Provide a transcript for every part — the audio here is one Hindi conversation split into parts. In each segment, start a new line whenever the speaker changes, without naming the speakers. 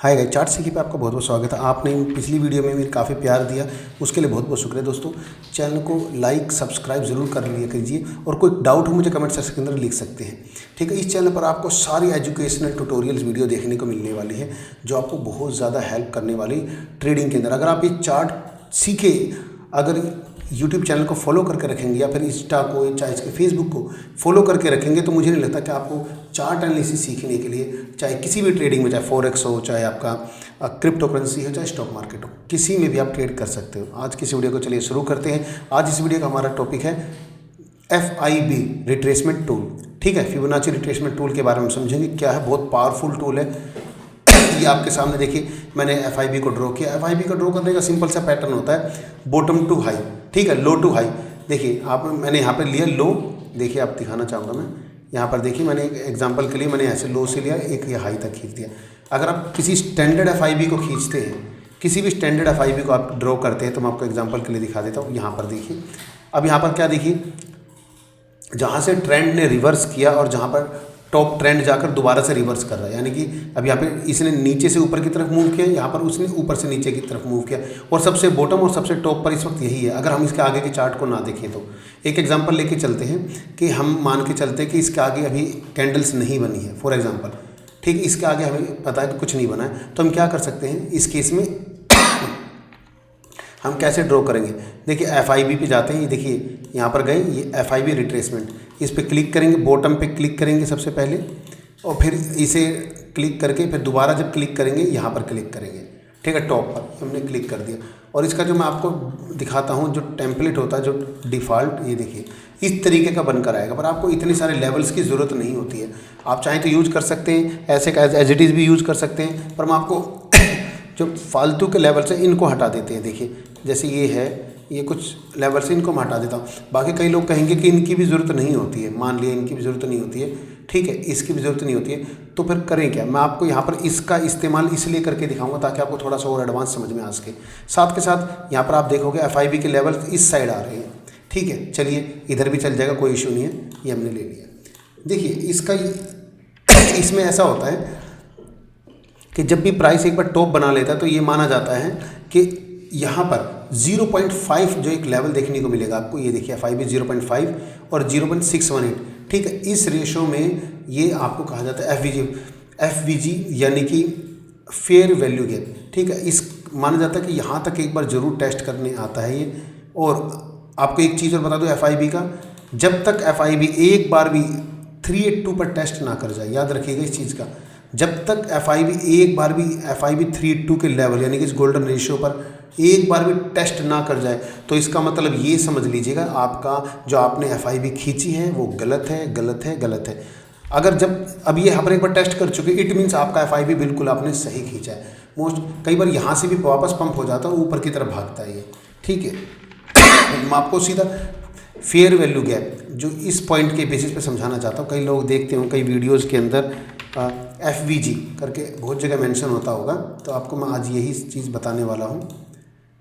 हाय गाइस, चार्ट सीखी पे आपका बहुत बहुत स्वागत है। आपने पिछली वीडियो में मेरे काफ़ी प्यार दिया, उसके लिए बहुत बहुत शुक्रिया दोस्तों। चैनल को लाइक सब्सक्राइब ज़रूर कर लिया कीजिए और कोई डाउट हो मुझे कमेंट सेक्शन के अंदर लिख सकते हैं। ठीक है, इस चैनल पर आपको सारी एजुकेशनल ट्यूटोरियल्स वीडियो देखने को मिलने वाली है जो आपको बहुत ज़्यादा हेल्प करने वाली ट्रेडिंग के अंदर। अगर आप ये चार्ट सीखे, अगर यूट्यूब चैनल को फॉलो करके रखेंगे या फिर इंस्टा को चाहे इसके फेसबुक को फॉलो करके रखेंगे तो मुझे नहीं लगता कि आपको चार्ट एनालिसिस सीखने के लिए, चाहे किसी भी ट्रेडिंग में, चाहे फॉरेक्स हो, चाहे आपका क्रिप्टो करेंसी हो, चाहे स्टॉक मार्केट हो, किसी में भी आप ट्रेड कर सकते हो। आज की इस वीडियो को चलिए शुरू करते हैं। आज इस वीडियो का हमारा टॉपिक है FIB रिट्रेसमेंट टूल। ठीक है, फिबोनाची रिट्रेसमेंट टूल के बारे में समझेंगे क्या है। बहुत पावरफुल टूल है। ये आपके सामने देखिए, मैंने FIB को ड्रॉ किया। FIB को ड्रॉ करने का सिंपल सा पैटर्न होता है, बॉटम टू हाई। ठीक है, लो टू हाई। देखिए मैंने यहाँ पर लिया लो। देखिए आप दिखाना चाहूँगा मैं यहाँ पर, देखिए मैंने एक एग्जांपल के लिए मैंने ऐसे लो से लिया, एक ये हाई तक खींच दिया। अगर आप किसी स्टैंडर्ड FIB को खींचते हैं, किसी भी स्टैंडर्ड FIB को आप ड्रॉ करते हैं, तो मैं आपको एग्जाम्पल के लिए दिखा देता हूँ। यहाँ पर देखिए, अब यहाँ पर क्या देखिए, जहाँ से ट्रेंड ने रिवर्स किया और जहाँ पर टॉप ट्रेंड जाकर दोबारा से रिवर्स कर रहा है, यानी कि अब यहाँ पे इसने नीचे से ऊपर की तरफ मूव किया, यहाँ पर उसने ऊपर से नीचे की तरफ मूव किया, और सबसे बॉटम और सबसे टॉप पर इस वक्त यही है। अगर हम इसके आगे के चार्ट को ना देखें तो एक एग्जांपल लेके चलते हैं कि हम मान के चलते हैं कि इसके आगे अभी कैंडल्स नहीं बनी है, फॉर एग्जाम्पल। ठीक है, इसके आगे हमें पता है कि कुछ नहीं बना है, तो हम क्या कर सकते हैं इस केस में हम कैसे ड्रॉ करेंगे। देखिए FIB पे जाते हैं, ये देखिए यहाँ पर गए, ये FIB रिट्रेसमेंट, इस पर क्लिक करेंगे, बॉटम पे क्लिक करेंगे सबसे पहले, और फिर इसे क्लिक करके फिर दोबारा जब क्लिक करेंगे यहाँ पर क्लिक करेंगे। ठीक है, टॉप पर हमने क्लिक कर दिया। और इसका जो मैं आपको दिखाता हूँ, जो टेम्पलेट होता है, जो डिफ़ॉल्ट, ये देखिए इस तरीके का बनकर आएगा। पर आपको इतने सारे लेवल्स की ज़रूरत नहीं होती है। आप चाहें तो यूज़ कर सकते हैं, ऐसे एज इट इज़ भी यूज़ कर सकते हैं, पर मैं आपको जो फालतू के लेवल्स हैं इनको हटा देते हैं। देखिए जैसे ये है, ये कुछ लेवल से इनको मैं हटा देता हूँ। बाकी कई लोग कहेंगे कि इनकी भी ज़रूरत नहीं होती है, मान लिया इनकी भी ज़रूरत नहीं होती है, ठीक है, इसकी भी ज़रूरत नहीं होती है, तो फिर करें क्या। मैं आपको यहाँ पर इसका इस्तेमाल इसलिए करके दिखाऊंगा ताकि आपको थोड़ा सा और एडवांस समझ में आ सके। साथ के साथ यहाँ पर आप देखोगे FIB के लेवल इस साइड आ रहे हैं। ठीक है, चलिए इधर भी चल जाएगा, कोई इशू नहीं है, ये हमने ले लिया। देखिए इसका इसमें ऐसा होता है कि जब भी प्राइस एक बार टॉप बना लेता है तो ये माना जाता है कि यहाँ पर 0.5 जो एक लेवल देखने को मिलेगा आपको, ये देखिए FIB 0.5 और 0.618। ठीक है, इस रेशो में ये आपको कहा जाता है FVG यानी कि फेयर वैल्यू गैप। ठीक है, इस माना जाता है कि यहाँ तक एक बार ज़रूर टेस्ट करने आता है ये। और आपको एक चीज़ और बता दूँ FIB का, जब तक FIB एक बार भी 382 पर टेस्ट ना कर जाए, याद रखिएगा इस चीज़ का, जब तक FIB एक बार भी FIB 382 के लेवल यानी कि इस गोल्डन रेशियो पर एक बार भी टेस्ट ना कर जाए, तो इसका मतलब ये समझ लीजिएगा आपका जो आपने FIB खींची है वो गलत है, गलत है, गलत है। अगर जब अब ये यहाँ पर एक बार टेस्ट कर चुके, इट मीन्स आपका FIB बिल्कुल आपने सही खींचा है। कई बार यहाँ से भी वापस पंप हो जाता है, ऊपर की तरफ भागता है ये। ठीक है, मैं आपको सीधा फेयर वैल्यू गैप जो इस पॉइंट के बेसिस पे समझाना चाहता हूँ। कई लोग देखते हो कई वीडियोज़ के अंदर FVG करके बहुत जगह मेंशन होता होगा, तो आपको मैं आज यही चीज़ बताने वाला हूँ।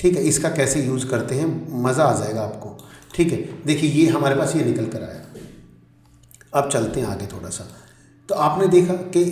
ठीक है, इसका कैसे यूज़ करते हैं, मज़ा आ जाएगा आपको। ठीक है, देखिए ये हमारे पास ये निकल कर आया। अब चलते हैं आगे थोड़ा सा। तो आपने देखा कि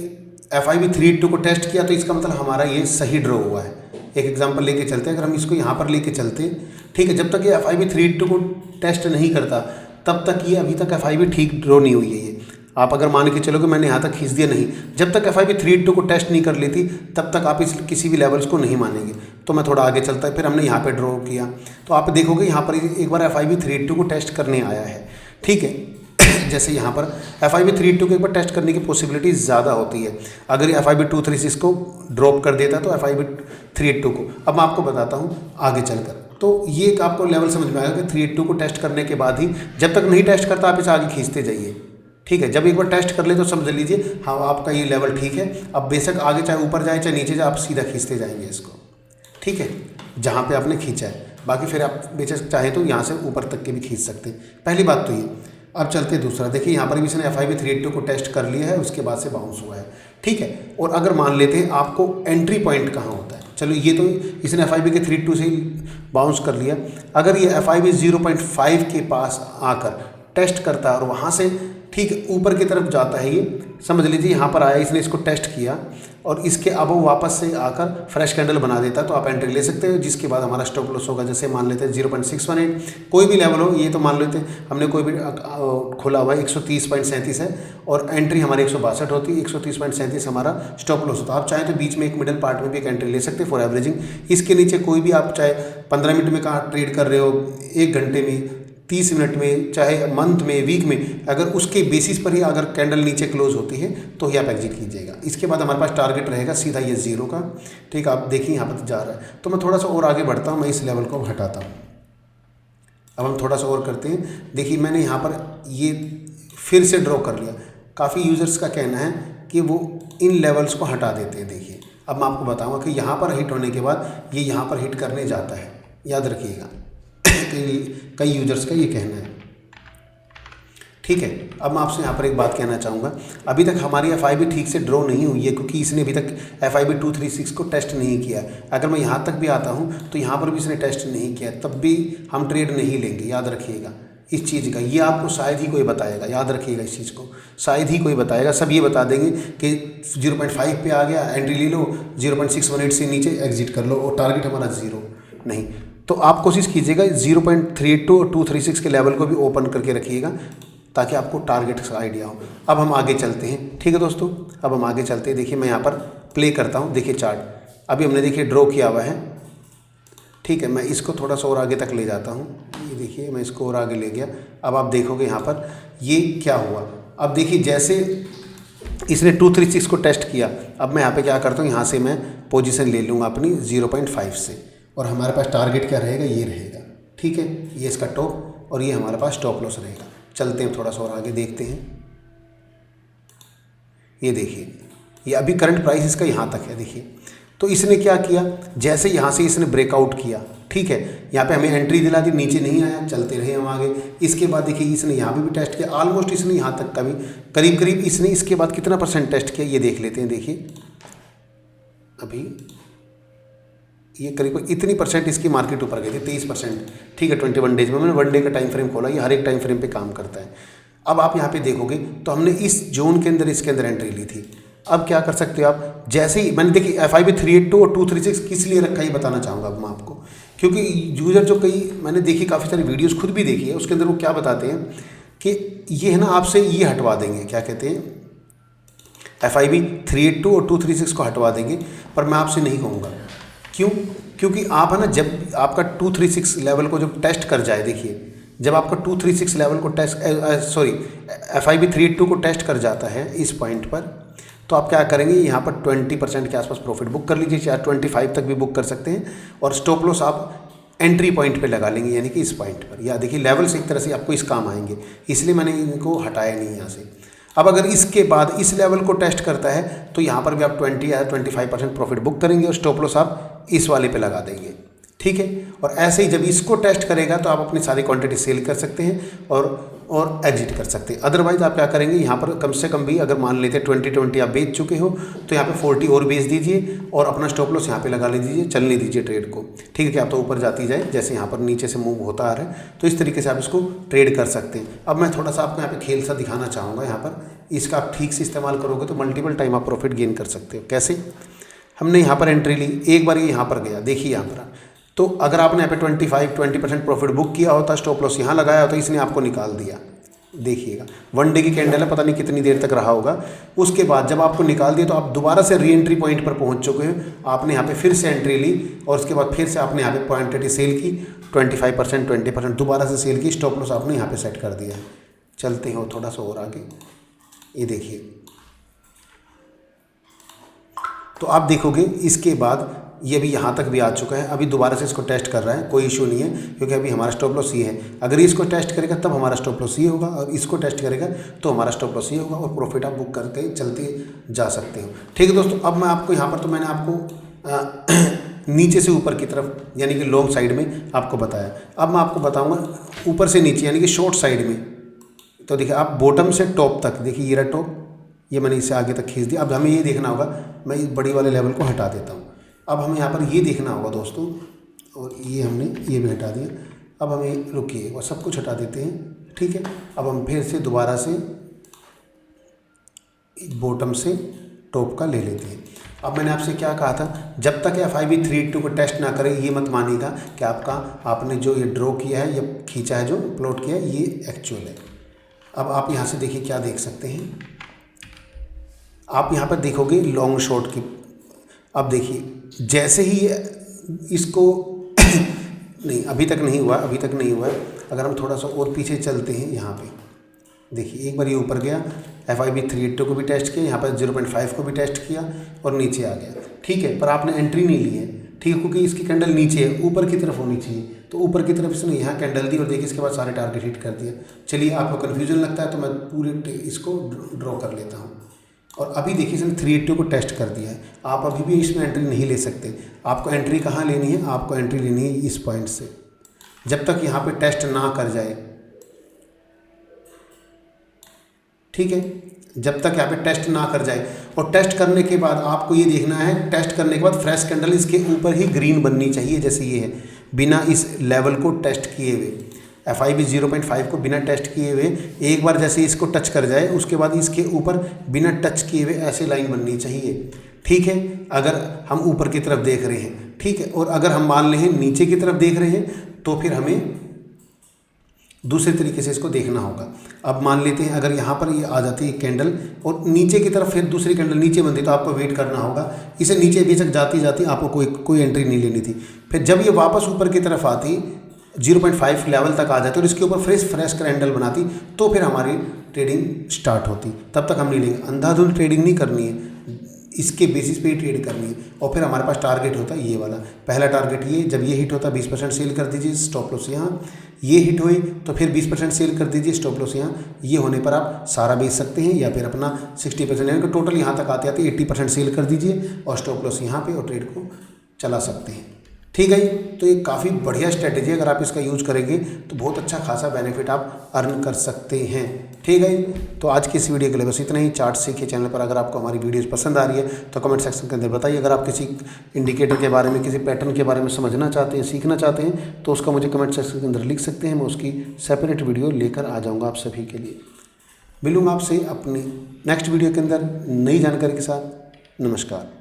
FIB 382 को टेस्ट किया, तो इसका मतलब हमारा ये सही ड्रॉ हुआ है। एक एग्जांपल लेके चलते हैं, अगर हम इसको यहाँ पर लेके चलते हैं, ठीक है, जब तक ये FIB 382 को टेस्ट नहीं करता तब तक ये अभी तक FIB ठीक ड्रॉ नहीं हुई है। ये आप अगर मान के चलो कि मैंने यहाँ तक खींच दिया, नहीं, जब तक FIB 382 को टेस्ट नहीं कर लेती तब तक आप इस किसी भी लेवल्स को नहीं मानेंगे। तो मैं थोड़ा आगे चलता है, फिर हमने यहाँ पे ड्रॉ किया, तो आप देखोगे यहाँ पर एक बार FIB 382 को टेस्ट करने आया है। ठीक है, जैसे यहाँ पर FIB 382 को एक बार टेस्ट करने की पॉसिबिलिटी ज़्यादा होती है। अगर ये FIB 236 को ड्रॉप कर देता है तो FIB 382 को, अब मैं आपको बताता हूँ आगे चलकर। तो ये एक आपको लेवल समझ में आएगा कि 382 को टेस्ट करने के बाद ही, जब तक नहीं टेस्ट करता आप इसे आगे खींचते जाइए। ठीक है, जब एक बार टेस्ट कर ले तो समझ लीजिए हाँ आपका ये लेवल ठीक है। अब बेशक आगे चाहे ऊपर जाए चाहे नीचे जाए, आप सीधा खींचते जाएंगे इसको। ठीक है, जहाँ पे आपने खींचा है, बाकी फिर आप बेशक चाहे तो यहाँ से ऊपर तक के भी खींच सकते हैं। पहली बात तो ये। अब चलते दूसरा, देखिए यहाँ पर भी इसने FIB 382 को टेस्ट कर लिया है, उसके बाद से बाउंस हुआ है। ठीक है, और अगर मान लेते हैं आपको एंट्री पॉइंट कहाँ होता है, चलो ये तो इसने FIB के 382 से ही बाउंस कर लिया। अगर ये FIB 0.5 के पास आकर टेस्ट करता है और वहाँ से ठीक ऊपर की तरफ जाता है, ये समझ लीजिए यहाँ पर आया, इसने इसको टेस्ट किया और इसके अब वो वापस से आकर फ्रेश कैंडल बना देता है, तो आप एंट्री ले सकते हो, जिसके बाद हमारा स्टॉप लॉस होगा। जैसे मान लेते हैं 0.618, कोई भी लेवल हो, ये तो मान लेते हैं हमने कोई भी खोला हुआ है 130.37 है और एंट्री हमारी 162 होती है, 130.37 हमारा स्टॉप लॉस होता है। आप चाहें तो बीच में एक मिडिल पार्ट में भी एक एंट्री ले सकते हैं फॉर एवरेजिंग। इसके नीचे कोई भी आप चाहे 15 मिनट में कहाँ ट्रेड कर रहे हो, 1 घंटे में, 30 मिनट में, चाहे मंथ में, वीक में, अगर उसके बेसिस पर ही अगर कैंडल नीचे क्लोज होती है तो ही आप एग्जिट कीजिएगा। इसके बाद हमारे पास टारगेट रहेगा सीधा ये 0 का, ठीक है। आप देखिए यहाँ पर जा रहा है, तो मैं थोड़ा सा और आगे बढ़ता हूँ, मैं इस लेवल को हटाता हूँ। अब हम थोड़ा सा और करते हैं। देखिए मैंने यहाँ पर ये फिर से ड्रॉ कर लिया। काफ़ी यूज़र्स का कहना है कि वो इन लेवल्स को हटा देते हैं। देखिए अब मैं आपको बताऊँगा कि यहाँ पर हिट होने के बाद ये यहाँ पर हिट करने जाता है, याद रखिएगा। कई यूजर्स का ये कहना है, ठीक है। अब मैं आपसे यहाँ पर एक बात कहना चाहूँगा, अभी तक हमारी FIB ठीक से ड्रॉ नहीं हुई है क्योंकि इसने अभी तक FIB 236 को टेस्ट नहीं किया। अगर मैं यहाँ तक भी आता हूँ तो यहाँ पर भी इसने टेस्ट नहीं किया, तब भी हम ट्रेड नहीं लेंगे, याद रखिएगा इस चीज़ का। ये आपको शायद ही कोई बताएगा, याद रखिएगा इस चीज़ को, शायद ही कोई बताएगा। सब ये बता देंगे कि 0.5 पे आ गया एंट्री ले लो, 0.618 से नीचे एग्जिट कर लो और टारगेट हमारा 0 नहीं। तो आप कोशिश कीजिएगा 0.32 और 236 के लेवल को भी ओपन करके रखिएगा ताकि आपको टारगेट का आइडिया हो। अब हम आगे चलते हैं, ठीक है दोस्तों। अब हम आगे चलते हैं। देखिए मैं यहाँ पर प्ले करता हूँ। देखिए चार्ट अभी हमने देखिए ड्रॉ किया हुआ है, ठीक है। मैं इसको थोड़ा सा और आगे तक ले जाता हूँ। ये देखिए मैं इसको और आगे ले गया। अब आप देखोगे यहाँ पर ये क्या हुआ। अब देखिए जैसे इसने 236 को टेस्ट किया, अब मैं यहाँ पे क्या करता हूँ, यहाँ से मैं पोजीशन ले लूँगा अपनी 0.5 से और हमारे पास टारगेट क्या रहेगा, ये रहेगा, ठीक है। ये इसका टॉप और ये हमारे पास स्टॉप लॉस रहेगा। चलते हैं थोड़ा सा और आगे देखते हैं। ये देखिए ये अभी करंट प्राइस इसका यहाँ तक है। देखिए तो इसने क्या किया, जैसे यहाँ से इसने ब्रेकआउट किया, ठीक है, यहाँ पे हमें एंट्री दिला दी, नीचे नहीं आया, चलते रहे हम आगे। इसके बाद देखिए इसने यहाँ पे भी टेस्ट किया, ऑलमोस्ट इसने यहाँ तक का भी करीब करीब इसने इसके बाद कितना % टेस्ट किया ये देख लेते हैं। देखिए अभी ये करीब इतनी % इसकी मार्केट ऊपर गई थी, 23%, ठीक है। 21 डेज में मैंने 1 डे का टाइम फ्रेम खोला, ये हर एक टाइम फ्रेम पे काम करता है। अब आप यहाँ पे देखोगे तो हमने इस जोन के अंदर इसके अंदर एंट्री ली थी। अब क्या कर सकते हो आप, जैसे ही मैंने देखिए FIB 382 और 236 किस लिए रखा ये बताना चाहूँगा अब मैं आपको, क्योंकि यूज़र जो कई मैंने देखी काफ़ी सारी वीडियोस खुद भी देखी है, उसके अंदर वो क्या बताते हैं कि ये है ना आपसे ये हटवा देंगे, क्या कहते हैं, FIB 382 और 236 को हटवा देंगे, पर मैं आपसे नहीं कहूँगा। क्यों? क्योंकि आप है ना जब आपका 236 लेवल को जब टेस्ट कर जाए, देखिए जब आपका 236 लेवल को टेस्ट FIB 382 को टेस्ट कर जाता है इस पॉइंट पर, तो आप क्या करेंगे, यहाँ पर 20% के आसपास प्रॉफिट बुक कर लीजिए, चाहे 25 तक भी बुक कर सकते हैं। और स्टॉप लॉस आप एंट्री पॉइंट पे लगा लेंगे, यानी कि इस पॉइंट पर। या देखिए लेवल्स एक तरह से आपको इस काम आएंगे, इसलिए मैंने इनको हटाया नहीं यहाँ से। अब अगर इसके बाद इस लेवल को टेस्ट करता है तो यहाँ पर भी आप 20 या 25% प्रॉफिट बुक करेंगे और स्टॉप लॉस आप इस वाले पे लगा देंगे, ठीक है। और ऐसे ही जब इसको टेस्ट करेगा तो आप अपनी सारी क्वांटिटी सेल कर सकते हैं और एग्जिट कर सकते हैं। अदरवाइज आप क्या करेंगे, यहाँ पर कम से कम भी अगर मान लेते हैं 20 आप बेच चुके हो तो यहाँ पे 40 और बेच दीजिए और अपना स्टॉप लॉस यहाँ पे लगा ले दीजिए, चलने दीजिए ट्रेड को, ठीक है। कि आप तो ऊपर जाती जाए, जैसे यहाँ पर नीचे से मूव होता आ रहा है, तो इस तरीके से आप इसको ट्रेड कर सकते हैं। अब मैं थोड़ा सा आपको यहाँ पे खेल सा दिखाना चाहूँगा। यहाँ पर इसका आप ठीक से इस्तेमाल करोगे तो मल्टीपल टाइम आप प्रॉफिट गेन कर सकते हो। कैसे, हमने यहाँ पर एंट्री ली, एक बार ये यहाँ पर गया, देखिए यहाँ पर, तो अगर आपने यहाँ पे 20% प्रॉफिट बुक किया होता, स्टॉप लॉस यहाँ लगाया होता, इसने आपको निकाल दिया। देखिएगा 1 डे की कैंडल है, पता नहीं कितनी देर तक रहा होगा। उसके बाद जब आपको निकाल दिया तो आप दोबारा से री एंट्री पॉइंट पर पहुँच चुके हैं। आपने यहाँ पे फिर से एंट्री ली और उसके बाद फिर से आपने यहाँ पे क्वांटिटी सेल की, 25% 20% दोबारा से सेल की, स्टॉप लॉस आपने यहाँ पे सेट कर दिया है। चलते हैं थोड़ा सा और आगे, ये देखिए। तो आप देखोगे इसके बाद ये भी यहाँ तक भी आ चुका है, अभी दोबारा से इसको टेस्ट कर रहा है, कोई इशू नहीं है क्योंकि अभी हमारा स्टॉप लॉस ये है। अगर इसको टेस्ट करेगा तब हमारा स्टॉप लॉस ये होगा और इसको टेस्ट करेगा तो हमारा स्टॉप लॉस ये होगा और प्रॉफिट आप बुक करके चलते जा सकते हो, ठीक है दोस्तों। अब मैं आपको यहाँ पर तो मैंने आपको नीचे से ऊपर की तरफ यानी कि लॉन्ग साइड में आपको बताया। अब मैं आपको बताऊँगा ऊपर से नीचे यानी कि शॉर्ट साइड में। तो देखिए आप बॉटम से टॉप तक, देखिए ये रहा टॉप, ये मैंने इसे आगे तक खींच दिया। अब हमें ये देखना होगा, मैं इस बड़ी वाले लेवल को हटा देता हूँ। अब हमें यहाँ पर ये देखना होगा दोस्तों, और ये हमने ये भी हटा दिया। अब हमें रुकिए और सब कुछ हटा देते हैं, ठीक है। अब हम फिर से दोबारा से बॉटम से टॉप का ले लेते हैं। अब मैंने आपसे क्या कहा था, जब तक FIB 382 को टेस्ट ना करे ये मत मानिएगा कि आपने जो ये ड्रॉ किया है या खींचा है, जो प्लॉट किया है, ये एक्चुअल है। अब आप यहाँ से देखिए क्या देख सकते हैं, आप यहाँ पर देखोगे लॉन्ग शॉर्ट की। अब देखिए जैसे ही इसको नहीं, अभी तक नहीं हुआ, अभी तक नहीं हुआ है। अगर हम थोड़ा सा और पीछे चलते हैं, यहाँ पे देखिए एक बार ये ऊपर गया, FIB 382 को भी टेस्ट किया, यहाँ पर 0.5 को भी टेस्ट किया और नीचे आ गया, ठीक है। पर आपने एंट्री नहीं ली है, ठीक है, क्योंकि इसकी कैंडल नीचे है, ऊपर की तरफ होनी चाहिए। तो ऊपर की तरफ इसने यहाँ कैंडल दी और देखिए इसके बाद सारे टारगेट हिट कर दिया। चलिए, आपको कन्फ्यूजन लगता है तो मैं पूरे इसको ड्रॉ कर लेता हूँ। और अभी देखिए इसने 382 को टेस्ट कर दिया है। आप अभी भी इसमें एंट्री नहीं ले सकते। आपको एंट्री कहाँ लेनी है, आपको एंट्री लेनी है इस पॉइंट से, जब तक यहाँ पे टेस्ट ना कर जाए, ठीक है, जब तक यहाँ पे टेस्ट ना कर जाए। और टेस्ट करने के बाद आपको ये देखना है, टेस्ट करने के बाद फ्रेश कैंडल इसके ऊपर ही ग्रीन बननी चाहिए, जैसे ये है, बिना इस लेवल को टेस्ट किए हुए। FIB 0.5 को बिना टेस्ट किए हुए एक बार जैसे इसको टच कर जाए, उसके बाद इसके ऊपर बिना टच किए हुए ऐसे लाइन बननी चाहिए, ठीक है। अगर हम ऊपर की तरफ देख रहे हैं, ठीक है, और अगर हम मान लें नीचे की तरफ देख रहे हैं, तो फिर हमें दूसरे तरीके से इसको देखना होगा। अब मान लेते हैं अगर यहाँ पर ये आ जाती है कैंडल और नीचे की तरफ फिर दूसरी कैंडल नीचे बनती, तो आपको वेट करना होगा। इसे नीचे बेशक जाती जाती आपको कोई एंट्री नहीं लेनी थी। फिर जब ये वापस ऊपर की तरफ आती, 0.5 लेवल तक आ जाती और इसके ऊपर फ्रेश कैंडल बनाती, तो फिर हमारी ट्रेडिंग स्टार्ट होती। तब तक हम नहीं लेंगे, अंधाधुंध ट्रेडिंग नहीं करनी है, इसके बेसिस पे ही ट्रेड करनी है। और फिर हमारे पास टारगेट होता है ये वाला, पहला टारगेट ये, जब ये हिट होता है 20% सेल कर दीजिए, स्टॉप लॉस यहाँ। ये हिट हुई तो फिर 20% सेल कर दीजिए, स्टॉप लॉस यहाँ। ये होने पर आप सारा बेच सकते हैं या फिर अपना 60%, यानी कि टोटल यहाँ तक आते आते 80% सेल कर दीजिए और स्टॉप लॉस यहाँ पे, और ट्रेड को चला सकते हैं, ठीक है। तो ये काफ़ी बढ़िया स्ट्रेटेजी है, अगर आप इसका यूज़ करेंगे तो बहुत अच्छा खासा बेनिफिट आप अर्न कर सकते हैं, ठीक है। तो आज की इस वीडियो के लिए बस इतना ही। चार्ट सीखिए चैनल पर। अगर आपको हमारी वीडियोस पसंद आ रही है तो कमेंट सेक्शन के अंदर बताइए। अगर आप किसी इंडिकेटर के बारे में, किसी पैटर्न के बारे में समझना चाहते हैं, सीखना चाहते हैं, तो उसका मुझे कमेंट सेक्शन के अंदर लिख सकते हैं। मैं उसकी सेपरेट वीडियो लेकर आ जाऊँगा आप सभी के लिए। मिलूँगा आपसे अपनी नेक्स्ट वीडियो के अंदर नई जानकारी के साथ। नमस्कार।